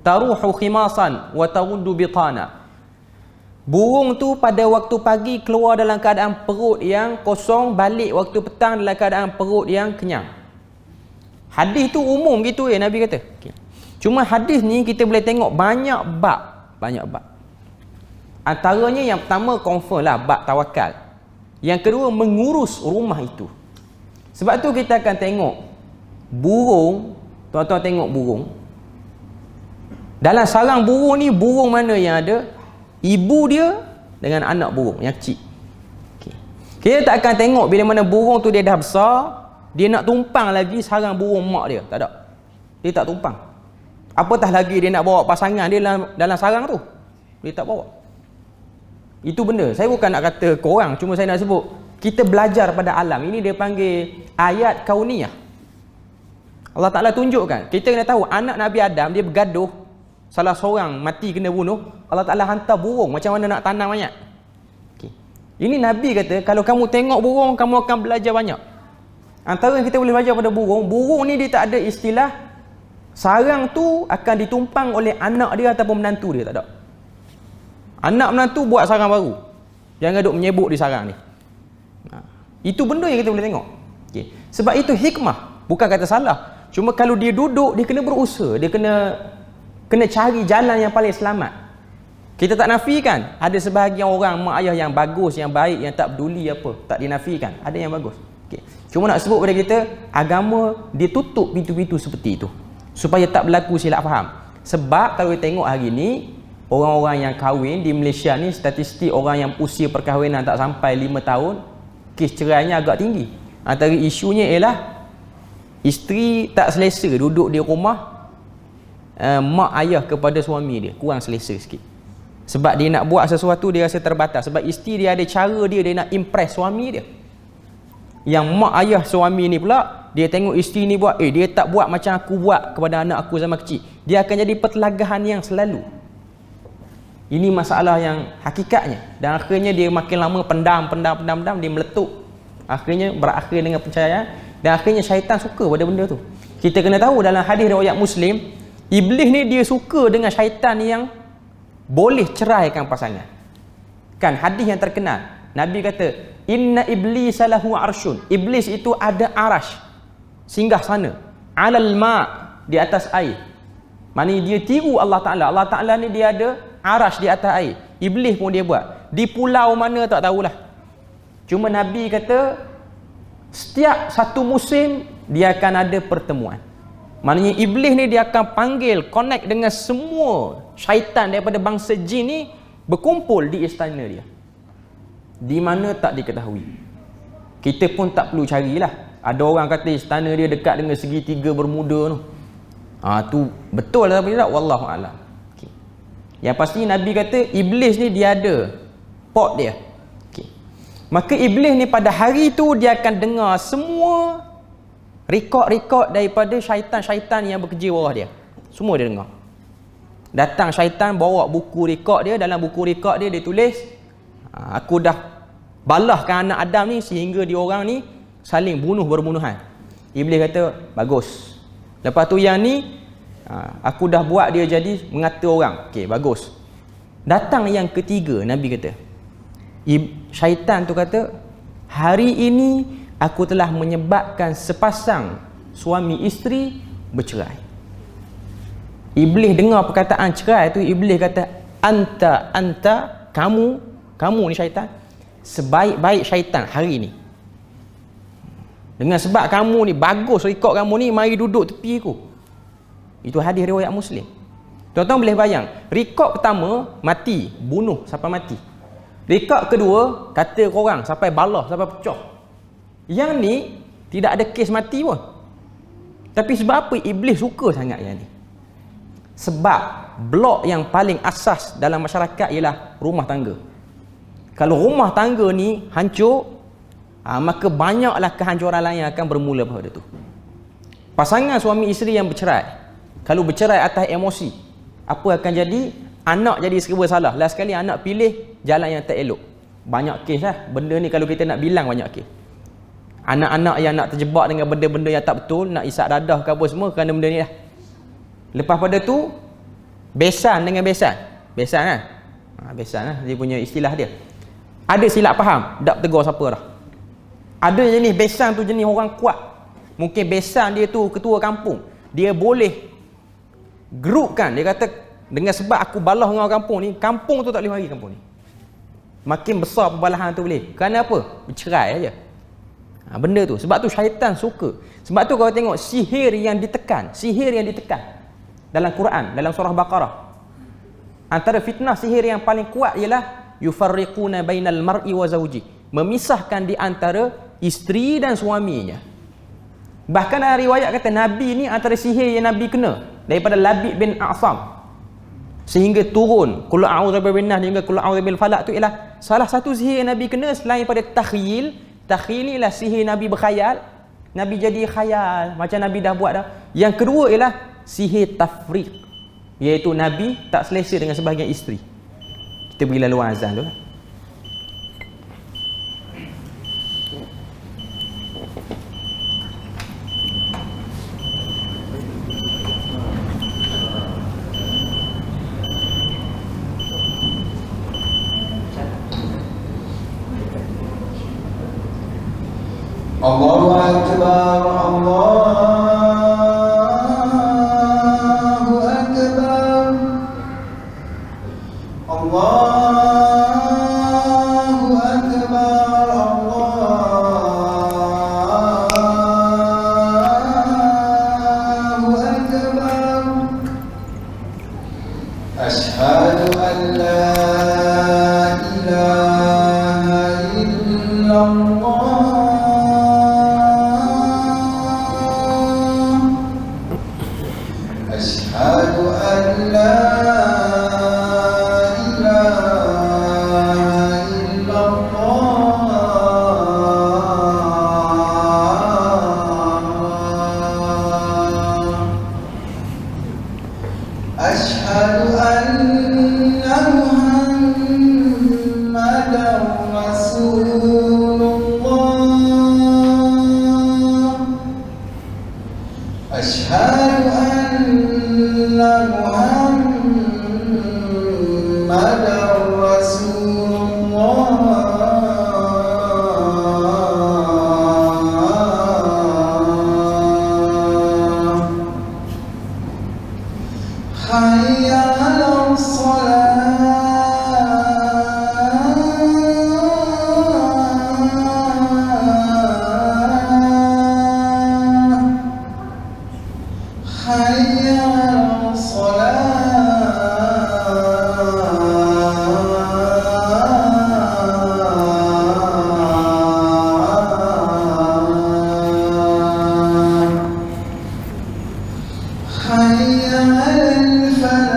Taruhu khimasan wa taghuddu bitana. Burung tu pada waktu pagi keluar dalam keadaan perut yang kosong, balik waktu petang dalam keadaan perut yang kenyang. Hadis tu umum gitu Nabi kata. Cuma hadis ni kita boleh tengok banyak bab. Antaranya yang pertama confirm lah bab tawakal. Yang kedua mengurus rumah itu. Sebab tu kita akan tengok burung, tuan-tuan tengok burung. Dalam sarang burung ni, burung mana yang ada ibu dia dengan anak burung yang kecil. Kita tak akan tengok bila mana burung tu dia dah besar, dia nak tumpang lagi sarang burung mak dia. Tak ada. Dia tak tumpang. Apatah lagi dia nak bawa pasangan dia dalam sarang tu. Dia tak bawa. Itu benda. Saya bukan nak kata korang, cuma saya nak sebut kita belajar pada alam. Ini dia panggil ayat kauniyah. Allah Ta'ala tunjukkan. Kita kena tahu anak Nabi Adam dia bergaduh salah seorang mati kena bunuh, Allah Ta'ala hantar burung, macam mana nak tanam banyak. Okay. Ini Nabi kata, kalau kamu tengok burung, kamu akan belajar banyak. Antara yang kita boleh belajar pada burung ni dia tak ada istilah sarang tu akan ditumpang oleh anak dia ataupun menantu dia, tak ada. Anak menantu buat sarang baru, jangan duk menyebuk di sarang ni. Itu benda yang kita boleh tengok. Okay. Sebab itu hikmah, bukan kata salah. Cuma kalau dia duduk, dia kena berusaha, dia kena cari jalan yang paling selamat. Kita tak nafikan ada sebahagian orang mak ayah yang bagus, yang baik, yang tak peduli apa, tak dinafikan, ada yang bagus. Okay. Cuma nak sebut pada kita, agama dia tutup pintu-pintu seperti itu supaya tak berlaku silap faham. Sebab kalau kita tengok hari ni, orang-orang yang kahwin di Malaysia ni, statistik orang yang usia perkahwinan tak sampai 5 tahun, kes cerainya agak tinggi. Antara isunya ialah isteri tak selesa duduk di rumah, mak ayah kepada suami dia kurang selesa sikit. Sebab dia nak buat sesuatu dia rasa terbatas. Sebab isteri dia ada cara dia nak impress suami dia. Yang mak ayah suami ni pula, dia tengok isteri ni buat, dia tak buat macam aku buat kepada anak aku zaman kecil. Dia akan jadi pertelagahan yang selalu. Ini masalah yang hakikatnya. Dan akhirnya dia makin lama pendam, dia meletup. Akhirnya berakhir dengan percayaan. Dan akhirnya syaitan suka pada benda tu. Kita kena tahu dalam hadis riwayat Muslim, iblis ni dia suka dengan syaitan yang boleh ceraikan pasangan. Kan hadis yang terkenal, Nabi kata, inna iblis lahu arsyun. Iblis itu ada arash, singgah sana, alal ma', di atas air. Maknanya dia tiru Allah Ta'ala. Allah Ta'ala ni dia ada arash di atas air. Iblis pun dia buat. Di pulau mana tak tahulah. Cuma Nabi kata, setiap satu musim dia akan ada pertemuan. Maknanya iblis ni dia akan panggil, connect dengan semua syaitan daripada bangsa jin ni, berkumpul di istana dia. Di mana tak diketahui. Kita pun tak perlu carilah. Ada orang kata istana dia dekat dengan segitiga Bermuda tu. Tu betul atau tidak? Wallahu a'lam. Okay. Yang pasti Nabi kata iblis ni dia ada pot dia. Okay. Maka iblis ni pada hari tu dia akan dengar semua rekod-rekod daripada syaitan-syaitan yang bekerja bawah dia. Semua dia dengar. Datang syaitan bawa buku rekod dia. Dalam buku rekod dia tulis, aku dah balahkan anak Adam ni sehingga diorang ni saling bunuh-berbunuhan. Iblis kata, bagus. Lepas tu yang ni, aku dah buat dia jadi mengata orang. Okey, bagus. Datang yang ketiga, Nabi kata, syaitan tu kata, hari ini aku telah menyebabkan sepasang suami isteri bercerai. Iblis dengar perkataan cerai tu, iblis kata, anta, kamu ni syaitan, sebaik-baik syaitan hari ni. Dengan sebab kamu ni bagus rekod kamu ni, mari duduk tepi aku. Itu hadis riwayat Muslim. Tuan-tuan boleh bayang, rekod pertama mati, bunuh sampai mati. Rekod kedua kata korang sampai balah, sampai pecah. Yang ni tidak ada kes mati pun. Tapi sebab apa iblis suka sangat yang ni? Sebab blok yang paling asas dalam masyarakat ialah rumah tangga. Kalau rumah tangga ni hancur, maka banyaklah kehancuran lain yang akan bermula pada tu. Pasangan suami isteri yang bercerai, kalau bercerai atas emosi, apa akan jadi? Anak jadi serba salah. Last sekali anak pilih jalan yang tak elok. Banyak kes lah. Benda ni kalau kita nak bilang banyak kes. Anak-anak yang nak terjebak dengan benda-benda yang tak betul, nak isak dadah ke apa semua kerana benda ni lah. Lepas pada tu, besan dengan besan. Besan kan? Besan lah, dia punya istilah dia. Ada silap faham, tak tegur siapa dah. Ada jenis besan tu jenis orang kuat. Mungkin besan dia tu ketua kampung. Dia boleh grupkan, dia kata dengan sebab aku balah dengan orang kampung ni, kampung tu tak boleh mari kampung ni. Makin besar perbalahan tu boleh. Kerana apa? Bercerai aja. Benda tu. Sebab tu syaitan suka. Sebab tu kalau tengok sihir yang ditekan dalam Quran, dalam surah Baqarah, antara fitnah sihir yang paling kuat ialah yufarriquna bainal mar'i wa zawji, memisahkan di antara isteri dan suaminya. Bahkan ada riwayat kata Nabi ni antara sihir yang Nabi kena daripada Labid bin A'sam sehingga turun qul a'udzu birabbin nas hingga qul a'udzu bil falaq, tu ialah salah satu sihir yang Nabi kena selain pada takhyil. Takhyil ni ialah sihir Nabi berkhayal, Nabi jadi khayal macam Nabi dah buat dah. Yang kedua ialah sihir tafriq. iaitu Nabi tak selesa dengan sebahagian isteri. Kita pergi laluan azan tu. Allahu Akbar, Allahu Akbar, Allahu Akbar, Allahu Akbar. Asyhadu an la ilaha illallah. أشهد أن لا إله إلا الله. أشهد أن محمدا رسول الله. أشهد أن محمدا رسول الله. حي على الصلاة. حي على الصلاة. حي على الفلاح.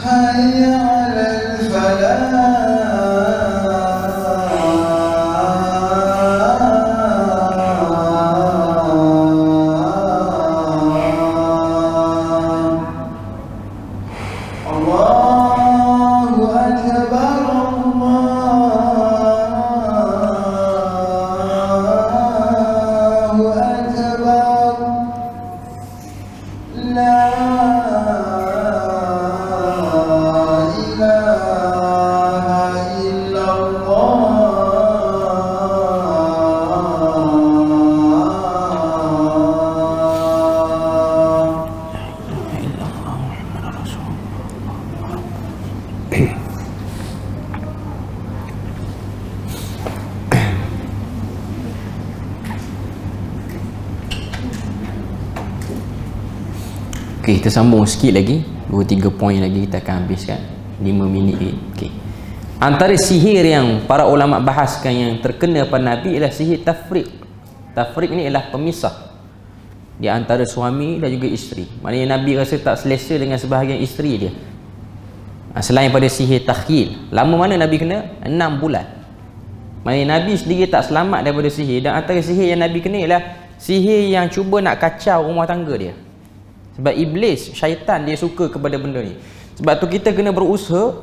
حي على الفلاح. الله أكبر، الله أكبر. لا إله إلا الله. Okey, kita sambung sikit lagi. 2-3 poin lagi kita akan habiskan. 5 minit lagi. Okey. Antara sihir yang para ulama bahaskan yang terkena pada Nabi ialah sihir tafriq. Tafriq ni ialah pemisah di antara suami dan juga isteri. Maknanya Nabi rasa tak selesa dengan sebahagian isteri dia. Selain pada sihir takhyil. Lama mana Nabi kena? 6 bulan. Maknanya Nabi sendiri tak selamat daripada sihir. Dan antara sihir yang Nabi kena ialah sihir yang cuba nak kacau rumah tangga dia. Sebab iblis, syaitan, dia suka kepada benda ni. Sebab tu kita kena berusaha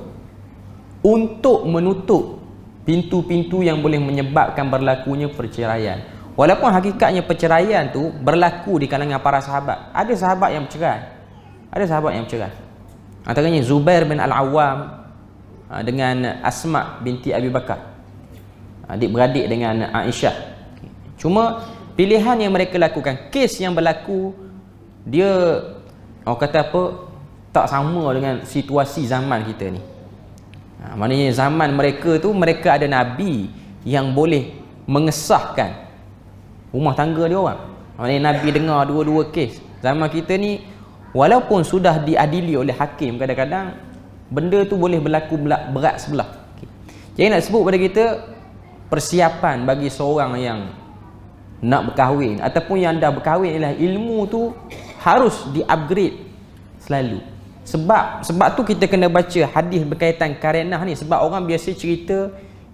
untuk menutup pintu-pintu yang boleh menyebabkan berlakunya perceraian. Walaupun hakikatnya perceraian tu berlaku di kalangan para sahabat. Ada sahabat yang bercerai. Ada sahabat yang bercerai. Antaranya Zubair bin Al-Awwam dengan Asma binti Abi Bakar. Adik-beradik dengan Aisyah. Cuma pilihan yang mereka lakukan, kes yang berlaku, dia orang kata apa, tak sama dengan situasi zaman kita ni. Maknanya zaman mereka tu, mereka ada Nabi yang boleh mengesahkan rumah tangga dia orang. Maknanya Nabi dengar dua-dua kes. Zaman kita ni walaupun sudah diadili oleh hakim, kadang-kadang benda tu boleh berlaku berat sebelah. Jadi nak sebut pada kita, persiapan bagi seorang yang nak berkahwin ataupun yang dah berkahwin ialah ilmu tu harus di-upgrade selalu. Sebab tu kita kena baca hadis berkaitan karenah ni. Sebab orang biasa cerita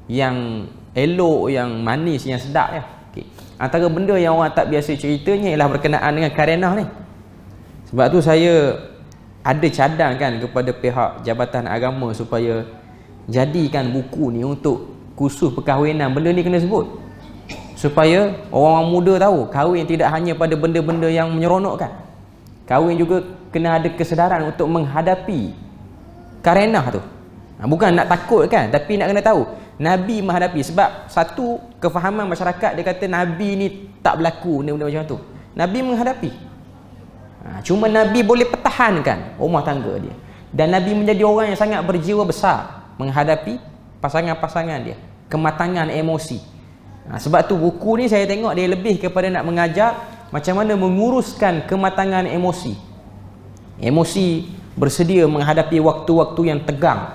yang elok, yang manis, yang sedap ya. Okay. Antara benda yang orang tak biasa ceritanya ialah berkenaan dengan karenah ni. Sebab tu saya ada cadang kan kepada pihak Jabatan Agama supaya jadikan buku ni untuk kursus perkahwinan. Benda ni kena sebut supaya orang muda tahu kahwin tidak hanya pada benda-benda yang menyeronokkan. Kahwin juga kena ada kesedaran untuk menghadapi karenah tu. Bukan nak takut kan, tapi nak kena tahu Nabi menghadapi. Sebab satu kefahaman masyarakat dia kata Nabi ni tak berlaku benda-benda macam tu. Nabi menghadapi. Cuma Nabi boleh pertahankan rumah tangga dia. Dan Nabi menjadi orang yang sangat berjiwa besar menghadapi pasangan-pasangan dia. Kematangan emosi. Sebab tu buku ni saya tengok dia lebih kepada nak mengajar macam mana menguruskan kematangan emosi. Emosi bersedia menghadapi waktu-waktu yang tegang,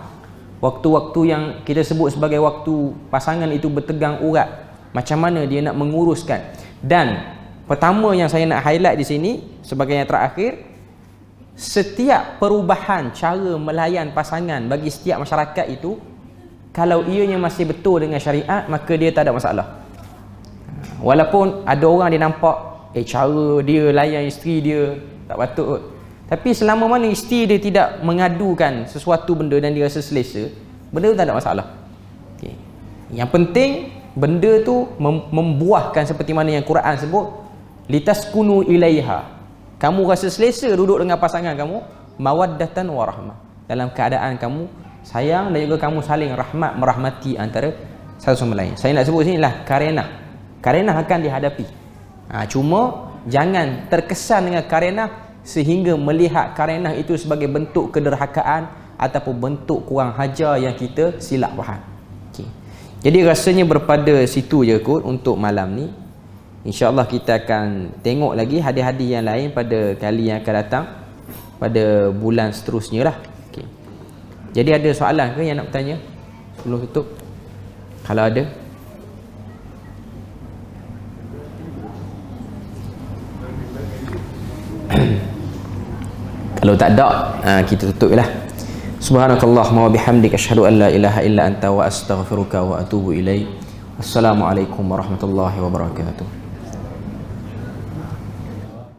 waktu-waktu yang kita sebut sebagai waktu pasangan itu bertegang urat. Macam mana dia nak menguruskan. Dan pertama yang saya nak highlight di sini sebagai yang terakhir, setiap perubahan cara melayan pasangan bagi setiap masyarakat itu, kalau ianya masih betul dengan syariat, maka dia tak ada masalah. Walaupun ada orang dia nampak cara dia layan isteri dia tak patut kot. Tapi selama mana isteri dia tidak mengadukan sesuatu benda dan dia rasa selesa, benda tu tak ada masalah. Okay. Yang penting benda tu membuahkan seperti mana yang Quran sebut, litaskunu ilaiha. Kamu rasa selesa duduk dengan pasangan kamu, mawaddatan wa rahmah. Dalam keadaan kamu sayang dan juga kamu saling rahmat, merahmati antara satu sama lain. Saya nak sebut sini lah karenah. Karenah akan dihadapi. Cuma jangan terkesan dengan karenah sehingga melihat karenah itu sebagai bentuk kederhakaan ataupun bentuk kurang hajar yang kita silap faham. Okay. Jadi rasanya berpada situ je kot untuk malam ni. InsyaAllah kita akan tengok lagi hadis-hadis yang lain pada kali yang akan datang, pada bulan seterusnya lah. Okay. Jadi ada soalan ke yang nak bertanya sebelum tutup? Kalau ada. Kalau tak ada, kita tutup lah. Subhanakallahumma wa bihamdika asyhadu an la ilaha illa anta wa astaghfiruka wa atubu ilaik. Assalamualaikum warahmatullahi wabarakatuh.